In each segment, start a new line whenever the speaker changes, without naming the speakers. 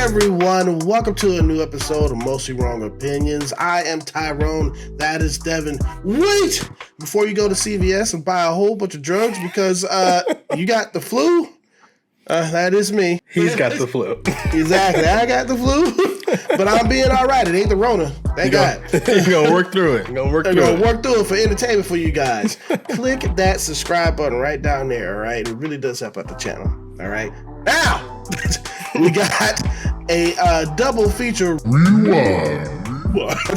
everyone? Welcome to a new episode of Mostly Wrong Opinions. I am Tyrone. That is Devin. Wait! Before you go to CVS and buy a whole bunch of drugs because you got the flu, that is me.
He's got the flu.
Exactly. I got the flu, but I'm being all right. It ain't the Rona. Thank God.
You're going to work through it.
We're going to work through it for entertainment for you guys. Click that subscribe button right down there, all right? It really does help out the channel, all right? Now, we got a double feature rewind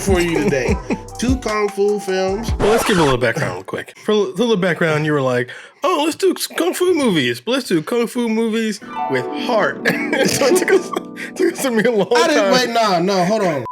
for you today. 2 Kung Fu films.
Well, let's give a little background real quick. For a little background, you were like, oh, let's do Kung Fu movies. But let's do Kung Fu movies with heart. So it took us a real long time.
Wait, no, hold on.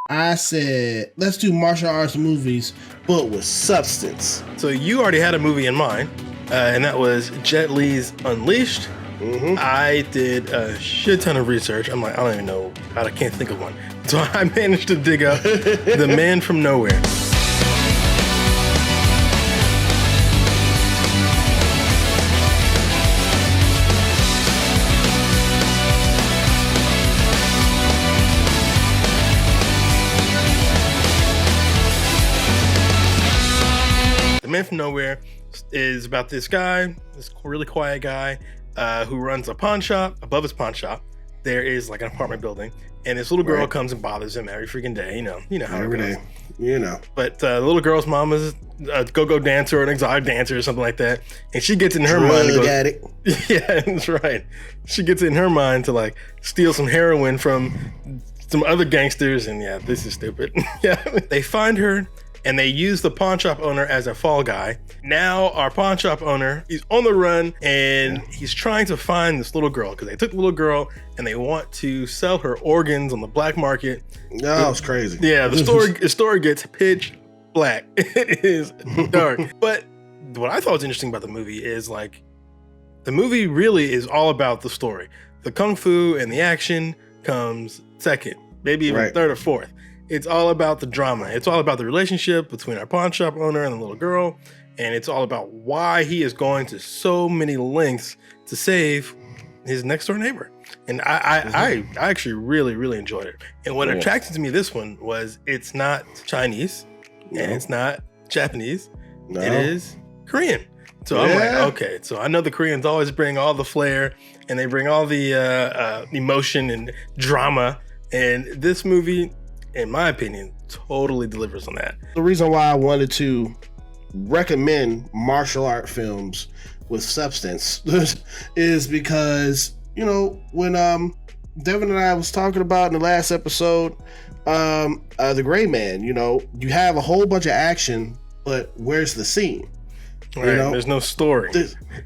I said, let's do martial arts movies, but with substance.
So you already had a movie in mind, and that was Jet Li's Unleashed. Mm-hmm. I did a shit ton of research. I'm like, I don't even know. I can't think of one. So I managed to dig up The Man from Nowhere. The Man from Nowhere is about this guy, this really quiet guy, who runs a pawn shop. Above his pawn shop, there is like an apartment building, and this little girl comes and bothers him every freaking day. You know how every day, But the little girl's mom is a go-go dancer or an exotic dancer or something like that, and she gets in her mind to go, yeah, that's right. She gets in her mind to like steal some heroin from some other gangsters, and yeah, this is stupid. Yeah, they find her. And they use the pawn shop owner as a fall guy. Now our pawn shop owner, he's on the run and he's trying to find this little girl because they took the little girl and they want to sell her organs on the black market.
No, it's crazy.
Yeah, the story gets pitch black. It is dark. But what I thought was interesting about the movie is like, the movie really is all about the story. The kung fu and the action comes second, maybe even third or fourth. It's all about the drama. It's all about the relationship between our pawn shop owner and the little girl. And it's all about why he is going to so many lengths to save his next door neighbor. And I actually really, really enjoyed it. And what attracted me to this one was it's not Chinese and it's not Japanese. No. It is Korean. So I'm like, okay. So I know the Koreans always bring all the flair and they bring all the emotion and drama. And this movie, in my opinion, totally delivers on that.
The reason why I wanted to recommend martial art films with substance is because, when Devin and I was talking about in the last episode, The Gray Man, you have a whole bunch of action, but where's the scene?
Right. There's no story.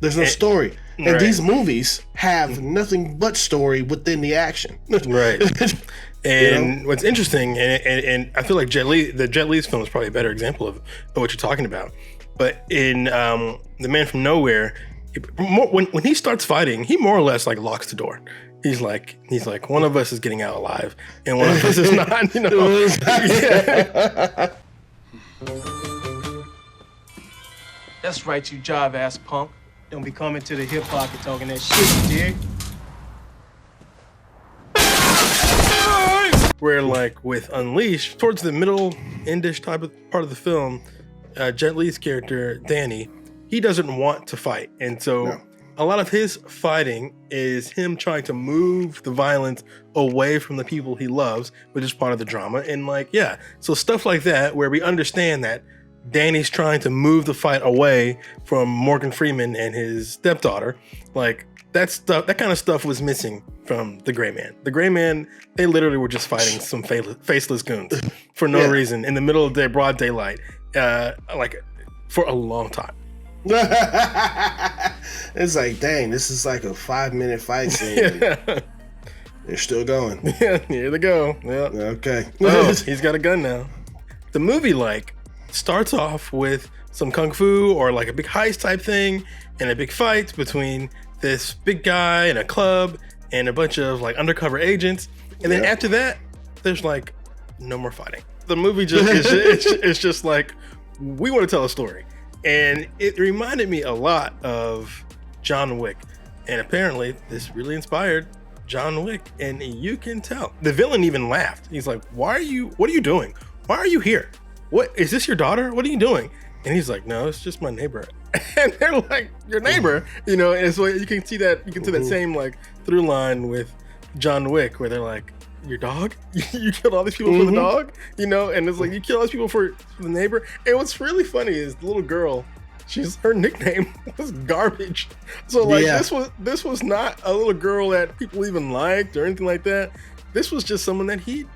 There's no story. And these movies have nothing but story within the action.
Right. And what's interesting, and I feel like the Jet Li's film is probably a better example of what you're talking about. But in The Man from Nowhere, when he starts fighting, he more or less like locks the door. He's like, one of us is getting out alive, and one of us is not. Yeah.
That's right, you jive ass punk. Don't be coming to the hip pocket talking that shit, you dig?
Where like with Unleashed, towards the middle endish type of part of the film, Jet Li's character, Danny, he doesn't want to fight. And so a lot of his fighting is him trying to move the violence away from the people he loves, which is part of the drama. And so stuff like that, where we understand that Danny's trying to move the fight away from Morgan Freeman and his stepdaughter, like that kind of stuff was missing from The Gray Man. The Gray Man, they literally were just fighting some faceless goons for no reason in the middle of the broad daylight, for a long time.
It's like, dang, this is like a 5-minute fight scene. They're still going.
Yeah, here they go. Yeah.
Okay.
Oh, he's got a gun now. The movie starts off with some kung fu or like a big heist type thing and a big fight between this big guy in a club and a bunch of like undercover agents. And then after that, there's like no more fighting. The movie it's just like, we want to tell a story. And it reminded me a lot of John Wick. And apparently this really inspired John Wick, and you can tell. The villain even laughed. He's like, what are you doing? Why are you here? What, is this your daughter? What are you doing? And he's like, no, it's just my neighbor. And they're like, your neighbor, and so you can see that same like through line with John Wick, where they're like, your dog? You killed all these people for the dog? And it's like, you killed all these people for the neighbor. And what's really funny is the little girl, her nickname was Garbage. So like this was not a little girl that people even liked or anything like that. This was just someone that he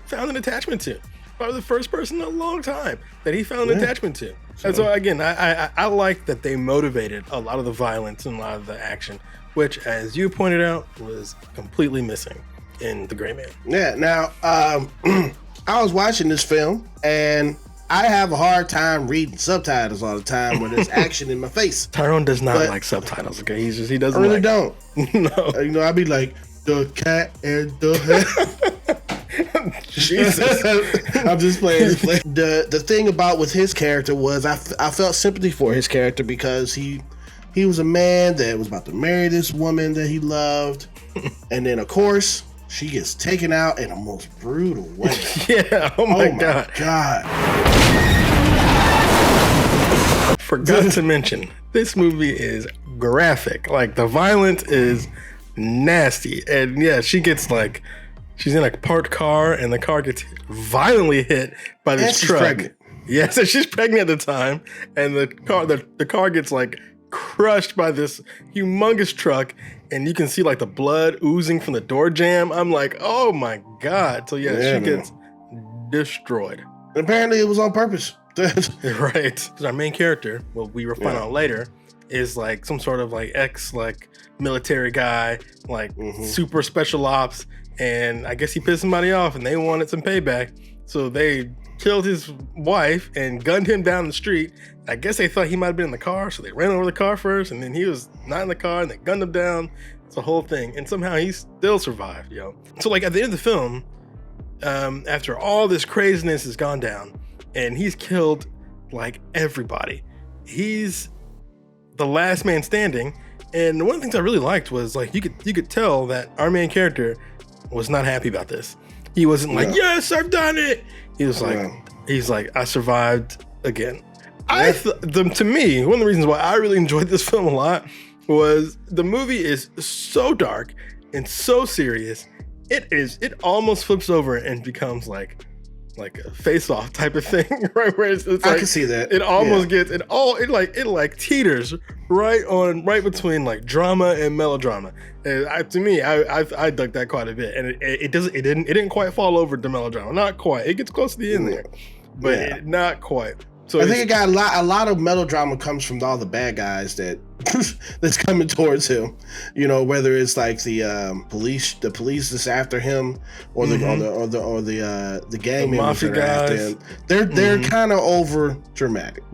found an attachment to. Probably the first person in a long time that he found an attachment to. And so again, I like that they motivated a lot of the violence and a lot of the action, which, as you pointed out, was completely missing in The Gray Man.
Yeah. Now, I was watching this film, and I have a hard time reading subtitles all the time when there's action in my face.
Tyrone does not like subtitles. Okay, he doesn't.
I really don't.
No.
I'd be like, the cat and the
Jesus.
I'm just playing. The thing about with his character was I felt sympathy for his character because he was a man that was about to marry this woman that he loved, and then of course she gets taken out in a most brutal way.
Yeah. Oh my God. Forgot to mention, this movie is graphic. Like, the violence is nasty, and yeah, she gets like. She's in a parked car, and the car gets violently hit by this truck. Pregnant. Yeah, so she's pregnant at the time, and the car gets like crushed by this humongous truck, and you can see like the blood oozing from the door jamb. I'm like, oh my God! So she gets destroyed.
And apparently, it was on purpose.
Right. Because our main character, we will find out later, is like some sort of like military guy, like super special ops. And I guess he pissed somebody off and they wanted some payback. So they killed his wife and gunned him down the street. I guess they thought he might have been in the car. So they ran over the car first, and then he was not in the car and they gunned him down. It's a whole thing. And somehow he still survived, So like at the end of the film, after all this craziness has gone down and he's killed like everybody, he's the last man standing. And one of the things I really liked was like, you could tell that our main character was not happy about this. He wasn't like, yes, I've done it. He was like, I survived again. To me, one of the reasons why I really enjoyed this film a lot was the movie is so dark and so serious. It almost flips over and becomes like a face-off type of thing, right? Where it's like,
I can see that.
It almost gets it teeters right between like drama and melodrama. And to me, I dug that quite a bit, and it didn't quite fall over to melodrama, not quite. It gets close to the end there, but not quite. So
I think it got a lot of melodrama comes from all the bad guys that's coming towards him. Whether it's like the police that's after him, or the gang members that are after him. They're kind of over dramatic.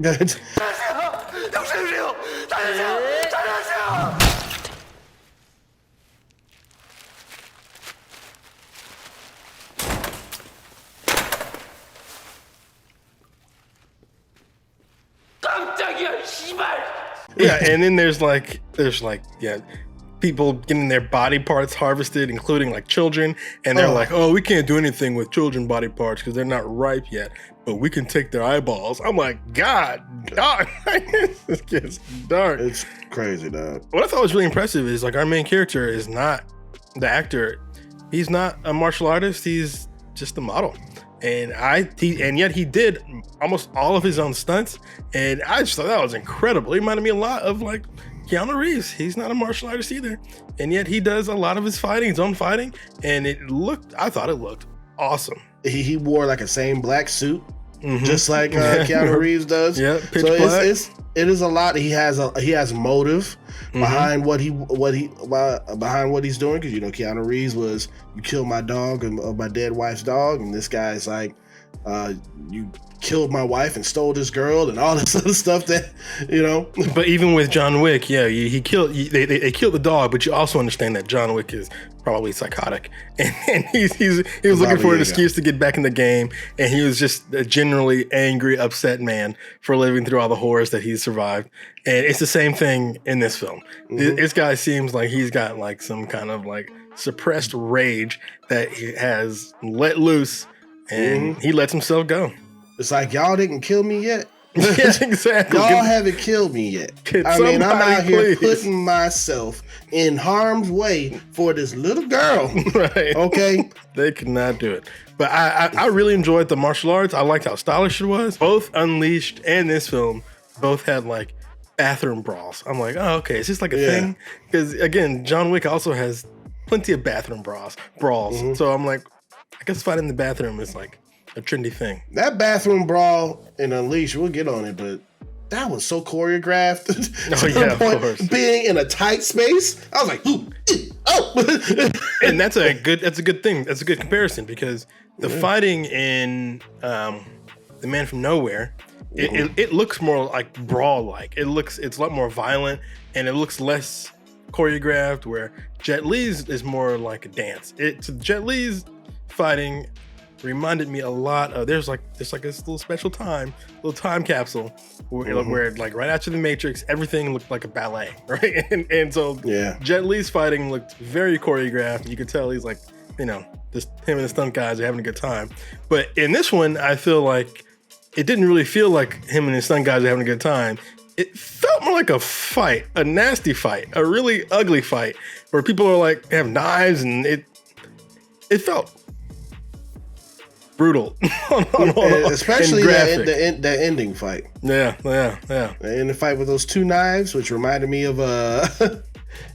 Yeah, and then there's people getting their body parts harvested, including like children, and they're like, oh, we can't do anything with children body parts because they're not ripe yet, but we can take their eyeballs. I'm like, God, dog. This gets dark.
It's crazy, dog.
What I thought was really impressive is like our main character is not the actor. He's not a martial artist. He's just a model. And yet he did almost all of his own stunts, and I just thought that was incredible. It reminded me a lot of like Keanu Reeves. He's not a martial artist either, and yet he does a lot of his own fighting, and I thought it looked awesome.
He wore like a same black suit, just like Keanu Reeves does.
Yeah, pitch black.
It is a lot. He has motive behind what he's doing, because Keanu Reeves was, you killed my dog and my dead wife's dog, and this guy's like, you killed my wife and stole this girl and all this other stuff that, you know.
But even with John Wick, yeah, they killed the dog, but you also understand that John Wick is probably psychotic, and he was looking for an excuse to get back in the game, and he was just a generally angry, upset man for living through all the horrors that he's survived. And it's the same thing in this film. This guy seems like he's got like some kind of like suppressed rage that he has let loose, and he lets himself go.
It's like, y'all didn't kill me yet.
Yeah, exactly.
Y'all haven't killed me yet. I mean, I'm out here putting myself in harm's way for this little girl.
Right.
Okay.
They could not do it. But I really enjoyed the martial arts. I liked how stylish it was. Both Unleashed and this film both had like bathroom brawls. I'm like, oh, okay. It's just like a thing. Because again, John Wick also has plenty of bathroom brawls. So I'm like, I guess fighting in the bathroom is like a trendy thing.
That bathroom brawl in Unleashed, we'll get on it, but that was so choreographed.
Oh yeah, of course.
Being in a tight space, I was like, ooh, oh.
And that's a good thing. That's a good comparison because the fighting in The Man from Nowhere, it looks more like brawl-like. It's a lot more violent and it looks less choreographed. Where Jet Li's is more like a dance. Jet Li's fighting reminded me a lot of there's like this little special little time capsule where like right after the Matrix, everything looked like a ballet, right? And so Jet Li's fighting looked very choreographed. You could tell he's like, you know, just him and the stunt guys are having a good time. But in this one, I feel like it didn't really feel like him and his stunt guys are having a good time. It felt more like a fight, a nasty fight, a really ugly fight where people are like have knives, and it felt brutal,
especially the ending fight.
Yeah.
In the fight with those two knives, which reminded me of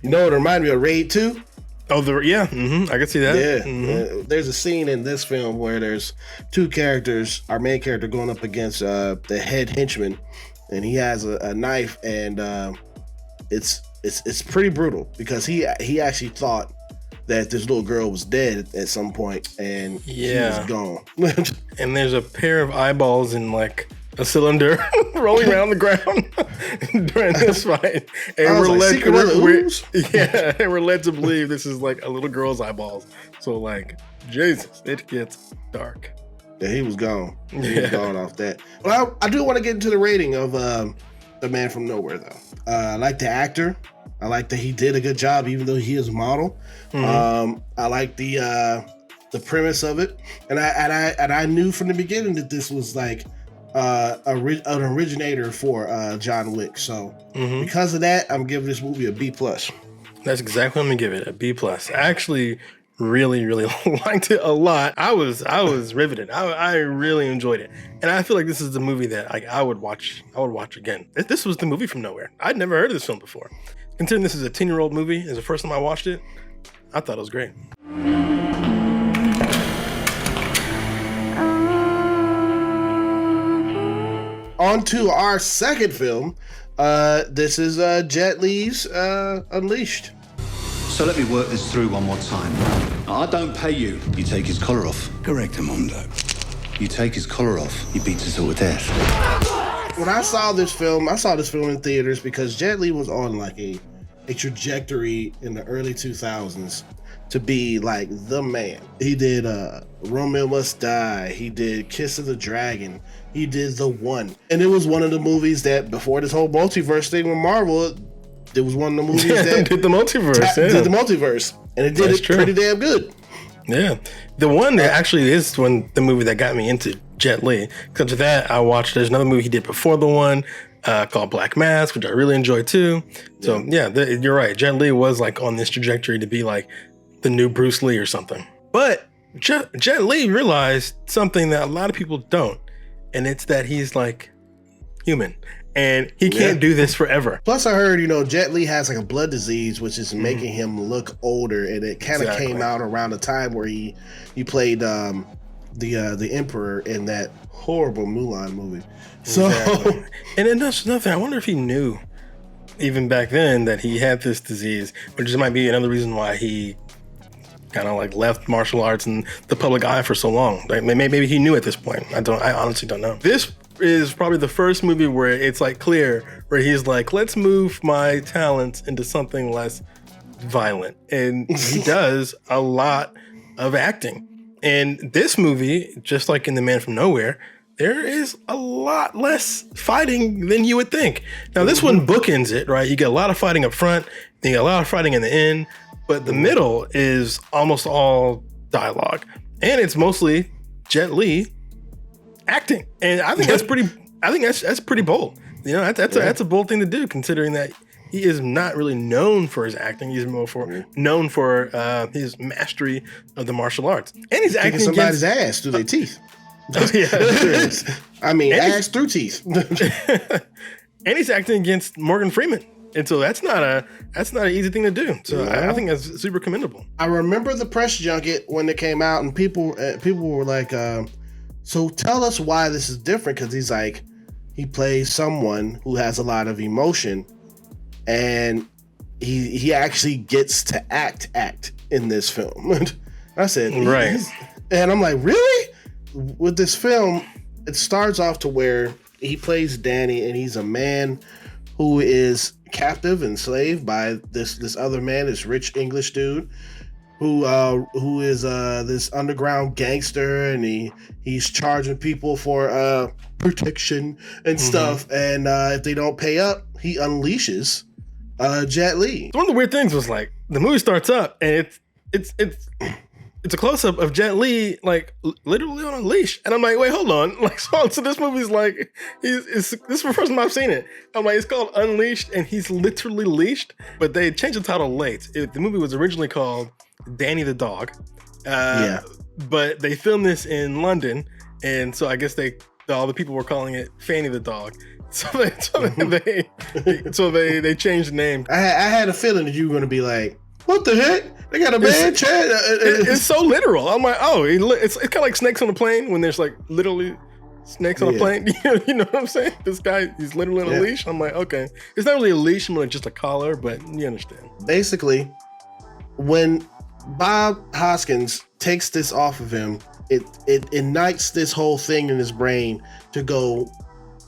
you know, it reminded me of Raid 2.
Oh, I can see that.
Yeah, there's a scene in this film where there's two characters. Our main character going up against the head henchman, and he has a knife, and it's pretty brutal because he actually thought that this little girl was dead at some point, and she was gone.
And there's a pair of eyeballs in like a cylinder rolling around the ground during this fight. And we're led to believe this is like a little girl's eyeballs. So like, Jesus, it gets dark.
Yeah, he was gone. He was gone off that. Well, I do want to get into the rating of The Man from Nowhere, though. I like the actor. I like that he did a good job, even though he is a model. I like the premise of it, and I knew from the beginning that this was like an originator for John Wick. So because of that, I'm giving this movie a B+.
That's exactly what I'm gonna give it, a B+. I actually really liked it a lot. I was riveted. I really enjoyed it, and I feel like this is the movie that I would watch again. This was The Movie from Nowhere. I'd never heard of this film before. Considering this is a 10-year-old movie, is the first time I watched it, I thought it was great.
On to our second film. This is Jet Li's Unleashed.
So let me work this through one more time. I don't pay you. You take his collar off.
Correct, Amondo.
You take his collar off. He beats us all to death.
When I saw this film in theaters because Jet Li was on like a trajectory in the early 2000s to be like the man. He did Romeo Must Die. He did Kiss of the Dragon. He did The One. And it was one of the movies that before this whole multiverse thing with Marvel, it was one of the movies that
did the multiverse.
Did the multiverse. And it did pretty damn good.
Yeah. The One that actually is the movie that got me into Jet Li. Because of that, there's another movie he did before The One called Black Mask, which I really enjoyed too. So you're right. Jet Li was like on this trajectory to be like the new Bruce Lee or something. But Jet Li realized something that a lot of people don't. And it's that he's like human. And he can't do this forever.
Plus, I heard, Jet Li has like a blood disease, which is making him look older. And it kind of came out around the time where he played the Emperor in that horrible Mulan movie. So,
and then that's nothing. I wonder if he knew even back then that he had this disease, which might be another reason why he kind of like left martial arts in the public eye for so long. Like maybe he knew at this point. I honestly don't know. This is probably the first movie where it's like clear, where he's like, let's move my talents into something less violent. And he does a lot of acting. And this movie, just like in The Man from Nowhere, there is a lot less fighting than you would think. Now, this one bookends it, right? You get a lot of fighting up front, then you get a lot of fighting in the end, but the middle is almost all dialogue. And it's mostly Jet Li acting. And I think that's pretty bold. You know, that's a bold thing to do, considering that he is not really known for his acting. He's more known for his mastery of the martial arts. And he's acting
somebody's ass through their teeth.
Oh, yeah.
I mean, ass through teeth.
And he's acting against Morgan Freeman. And so that's not an easy thing to do. So I think that's super commendable.
I remember the press junket when it came out, and people were like, so tell us why this is different, because he's like, he plays someone who has a lot of emotion, and he actually gets to act in this film. I said,
right.
And I'm like, really? With this film, it starts off to where he plays Danny, and he's a man who is captive, enslaved by this other man, this rich English dude, who is this underground gangster, and he's charging people for protection and stuff. And if they don't pay up, he unleashes Jet Li.
One of the weird things was, like, the movie starts up and it's a close-up of Jet Li, like, literally on a leash. And I'm like, wait, hold on. Like, so this movie's like, this is the first time I've seen it. I'm like, it's called Unleashed, and he's literally leashed. But they changed the title late. The movie was originally called Danny the Dog. But they filmed this in London, and so I guess all the people were calling it Fanny the Dog. So they changed the name.
I had a feeling that you were going to be like, what the heck? They got a man chat.
It's so literal. I'm like, oh, it's kind of like snakes on a plane, when there's like literally snakes on a plane. You know what I'm saying? This guy, he's literally on a leash. I'm like, okay. It's not really a leash, more like just a collar, but you understand.
Basically, when Bob Hoskins takes this off of him, it ignites this whole thing in his brain to go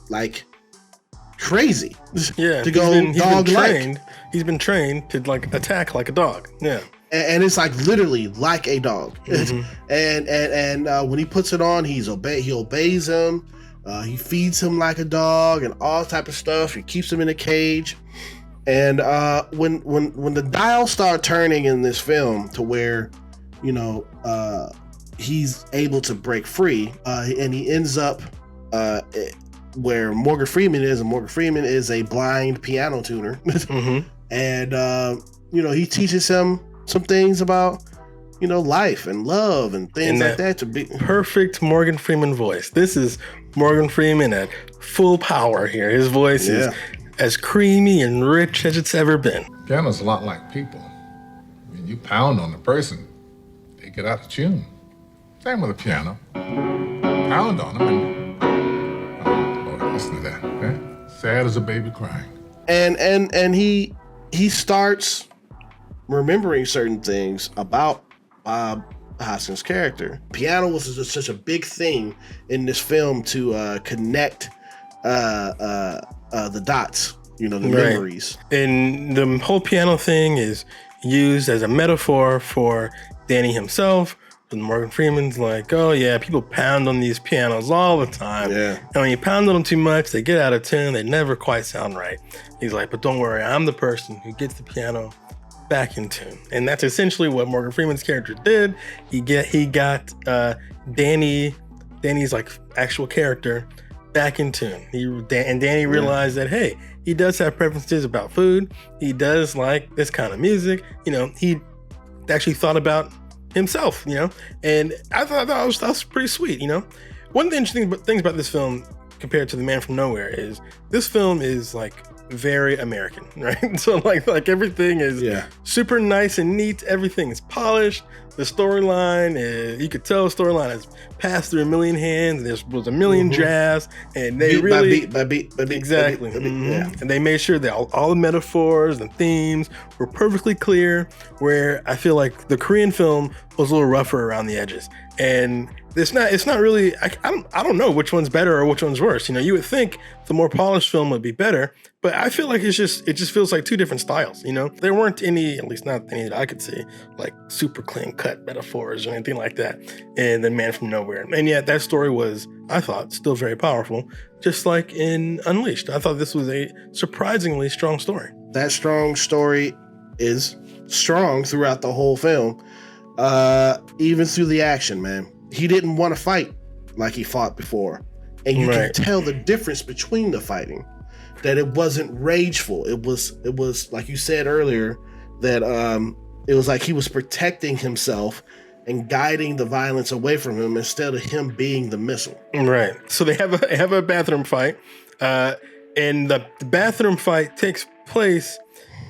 like crazy.
Yeah,
to go dog-like.
He's been trained to like attack like a dog. Yeah.
And it's like literally like a dog. And when he puts it on, he obeys him. He feeds him like a dog and all type of stuff. He keeps him in a cage. And when the dial start turning in this film to where, you know, he's able to break free, and he ends up where Morgan Freeman is, and Morgan Freeman is a blind piano tuner. And you know, he teaches him some things about, you know, life and love and things like that. To be
perfect Morgan Freeman voice. This is Morgan Freeman at full power here. His voice is as creamy and rich as it's ever been.
Piano's a lot like people. I mean, you pound on the person, they get out of tune. Same with a piano. Pound on them and, oh Lord, listen to that. Okay? Sad as a baby crying.
And he starts remembering certain things about Bob Hoskins' character. Piano was just such a big thing in this film to connect the dots, you know, the memories.
And the whole piano thing is used as a metaphor for Danny himself. And Morgan Freeman's like, oh yeah, people pound on these pianos all the time.
Yeah.
And when you pound on them too much, they get out of tune. They never quite sound right. He's like, but don't worry, I'm the person who gets the piano back in tune. And that's essentially what Morgan Freeman's character did. He got Danny's like actual character back in tune. And Danny realized that, hey, he does have preferences about food. He does like this kind of music. You know, he actually thought about himself, you know, and I thought that was pretty sweet, you know. One of the interesting things about this film compared to The Man from Nowhere is this film is like very American, right? So like everything is super nice and neat. Everything is polished. The storyline is, you could tell the storyline has passed through a million hands. There was a million drafts, and they
beat by beat.
Exactly.
Yeah.
And they made sure that all the metaphors and themes were perfectly clear, where I feel like the Korean film was a little rougher around the edges. And it's not really, I don't know which one's better or which one's worse. You know, you would think the more polished film would be better, but I feel like it just feels like two different styles. You know, there weren't any, at least not any that I could see, like super clean cut metaphors or anything like that in The Man from Nowhere. And yet that story was, I thought, still very powerful, just like in Unleashed. I thought this was a surprisingly strong story.
That strong story is strong throughout the whole film, even through the action, man. He didn't want to fight like he fought before. And you can tell the difference between the fighting, that it wasn't rageful. It was like you said earlier, that it was like he was protecting himself and guiding the violence away from him instead of him being the missile.
Right. So they have a bathroom fight, and the bathroom fight takes place.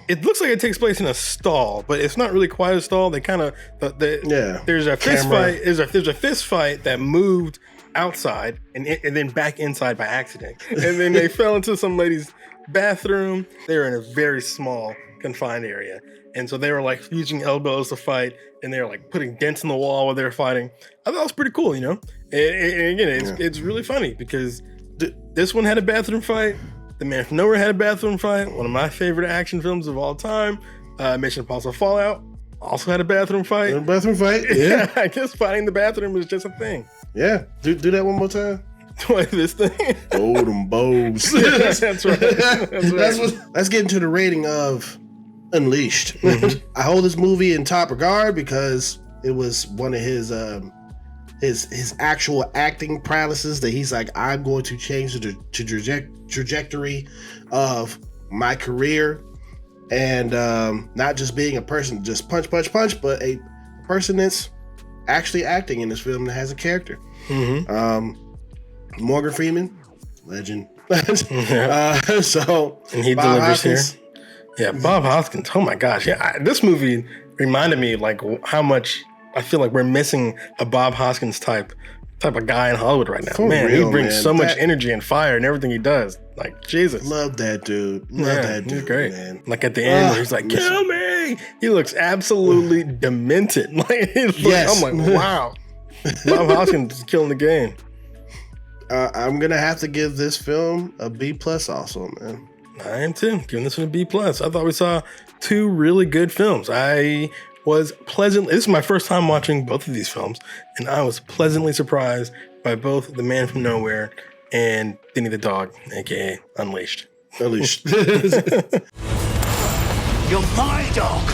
It looks like it takes place in a stall, but it's not really quite a stall. They kind of there's a fist fight. There's a fist fight that moved outside and then back inside by accident, and then they fell into some lady's bathroom. They were in a very small confined area, and so they were like using elbows to fight, and they were like putting dents in the wall while they were fighting. I thought it was pretty cool, you know. And again, it's really funny because this one had a bathroom fight. The Man from Nowhere had a bathroom fight. One of my favorite action films of all time. Mission Impossible Fallout also had a bathroom fight. Yeah. I guess fighting the bathroom is just a thing.
Yeah. Do that one more time.
Like this thing.
Oh, them bows.
That's right.
Let's get into the rating of Unleashed. I hold this movie in top regard because it was one of his actual acting prowesses that he's like, I'm going to change the trajectory of my career, and not just being a person just punch, but a person that's actually acting in this film that has a character. Morgan Freeman, legend. So
and he
Bob
delivers
Hoskins,
here. Yeah, Bob Hoskins. Oh my gosh, yeah. This movie reminded me like how much I feel like we're missing a Bob Hoskins type of guy in Hollywood right now.
For
man,
real,
he brings
man.
so much energy and fire in everything he does. Like, Jesus.
Love that dude. That dude.
He's great.
Man.
Like at the end, where he's like, kill me. He looks absolutely demented. Like, I'm like, wow. Bob Hoskins is killing the game.
I'm gonna have to give this film a B+ also, man.
I am too. Giving this one a B+. I thought we saw two really good films. I was pleasantly, this is my first time watching both of these films, and I was pleasantly surprised by both The Man from Nowhere and Denny the Dog, aka Unleashed.
You're my dog.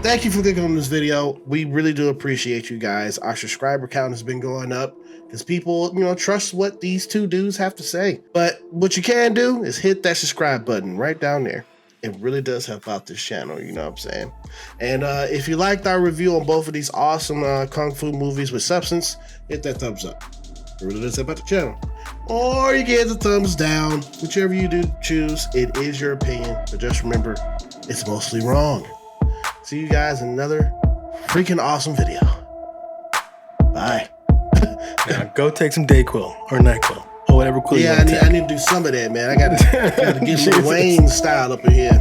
Thank you for clicking on this video. We really do appreciate you guys. Our subscriber count has been going up because people, trust what these two dudes have to say. But what you can do is hit that subscribe button right down there. It really does help out this channel, you know what I'm saying? And if you liked our review on both of these awesome Kung Fu movies with substance, hit that thumbs up. It really does help out the channel. Or you can hit the thumbs down. Whichever you do choose, it is your opinion. But just remember, it's mostly wrong. See you guys in another freaking awesome video. Bye.
Now go take some Dayquil or NyQuil. Or whatever quill you want to take.
I need to do some of that, man. I gotta get Lil Wayne style up in here.